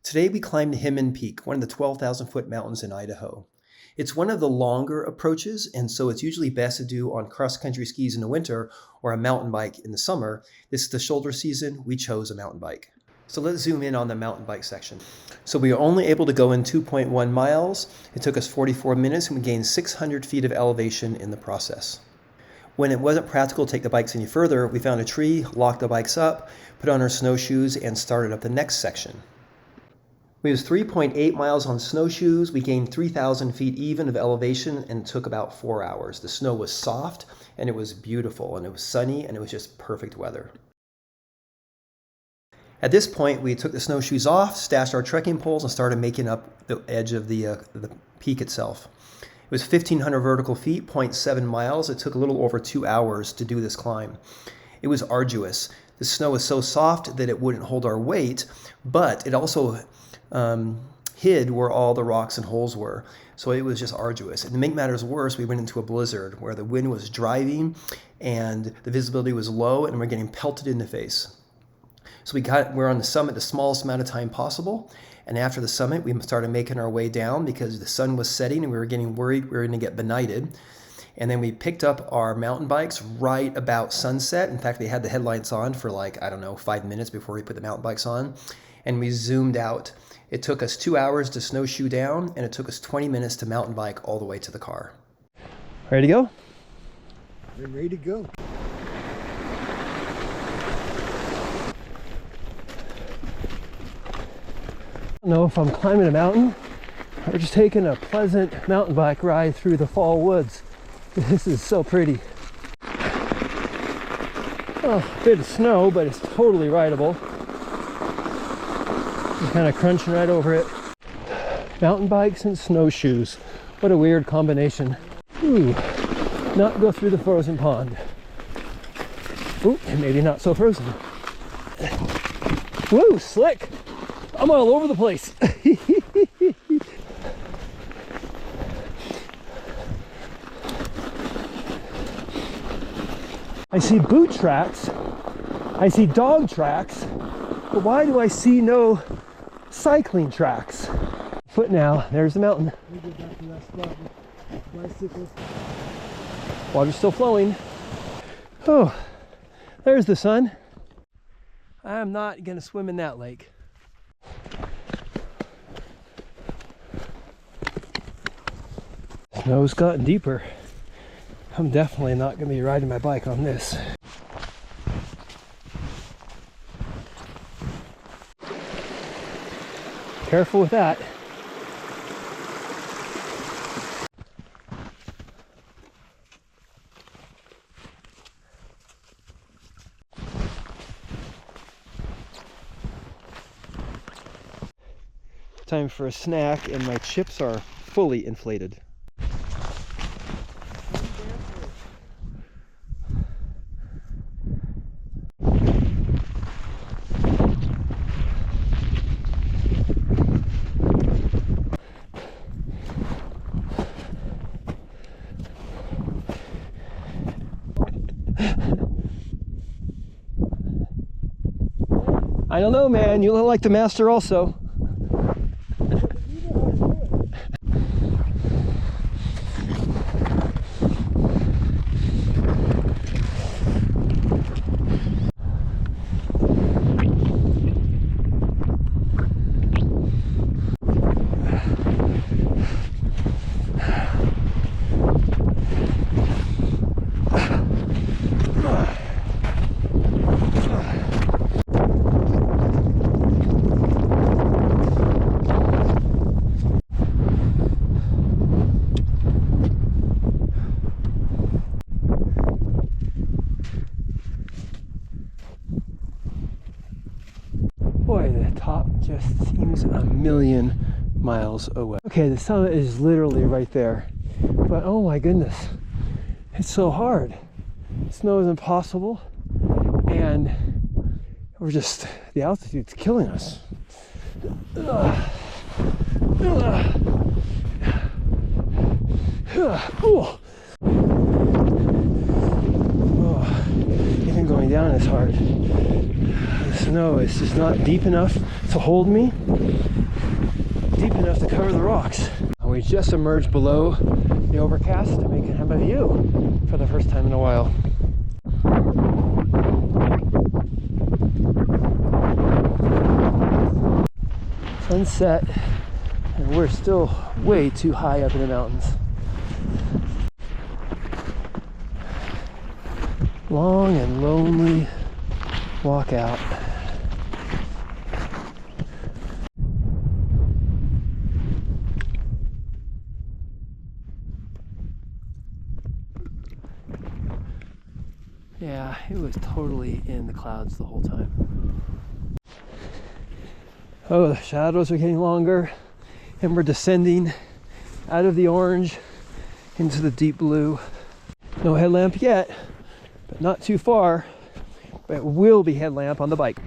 Today we climbed Hyndman Peak, one of the 12,000-foot mountains in Idaho. It's one of the longer approaches, and so it's usually best to do on cross-country skis in the winter or a mountain bike in the summer. This is the shoulder season. We chose a mountain bike. So let's zoom in on the mountain bike section. So we were only able to go in 2.1 miles. It took us 44 minutes, and we gained 600 feet of elevation in the process. When it wasn't practical to take the bikes any further, we found a tree, locked the bikes up, put on our snowshoes, and started up the next section. We was 3.8 miles on snowshoes. We gained 3,000 feet even of elevation, and it took about 4 hours. The snow was soft, and it was beautiful, and it was sunny, and it was just perfect weather. At this point, we took the snowshoes off, stashed our trekking poles, and started making up the edge of the peak itself. It was 1,500 vertical feet, 0.7 miles. It took a little over 2 hours to do this climb. It was arduous. The snow was so soft that it wouldn't hold our weight, but it also hid where all the rocks and holes were. So it was just arduous. And to make matters worse, we went into a blizzard where the wind was driving and the visibility was low, and we're getting pelted in the face. So we're on the summit the smallest amount of time possible. And after the summit, we started making our way down because the sun was setting and we were getting worried we were going to get benighted. And then we picked up our mountain bikes right about sunset. In fact, they had the headlights on for 5 minutes before we put the mountain bikes on. And we zoomed out. It took us 2 hours to snowshoe down, and it took us 20 minutes to mountain bike all the way to the car. Ready to go? I'm ready to go. I don't know if I'm climbing a mountain or just taking a pleasant mountain bike ride through the fall woods. This is so pretty. Oh, a bit of snow, but it's totally rideable. I'm kind of crunching right over it. Mountain bikes and snowshoes. What a weird combination. Ooh, not go through the frozen pond. Ooh, and maybe not so frozen. Woo, slick. I'm all over the place. I see boot tracks. I see dog tracks. But why do I see no cycling tracks? Foot now, there's the mountain. Water's still flowing. Oh, there's the sun. I'm not gonna swim in that lake. Snow's gotten deeper. I'm definitely not gonna be riding my bike on this. Careful with that. Time for a snack, and my chips are fully inflated. I don't know, man. You look like the master also. Boy, the top just seems a million miles away. Okay, the summit is literally right there. But oh my goodness, it's so hard. Snow is impossible, and the altitude's killing us. Even going down is hard. The snow know, it's just not deep enough to hold me, deep enough to cover the rocks. We just emerged below the overcast and we can have a view for the first time in a while. Sunset, and we're still way too high up in the mountains. Long and lonely walk out. Yeah, it was totally in the clouds the whole time. Oh, the shadows are getting longer, and we're descending out of the orange into the deep blue. No headlamp yet, but not too far. But it will be headlamp on the bike.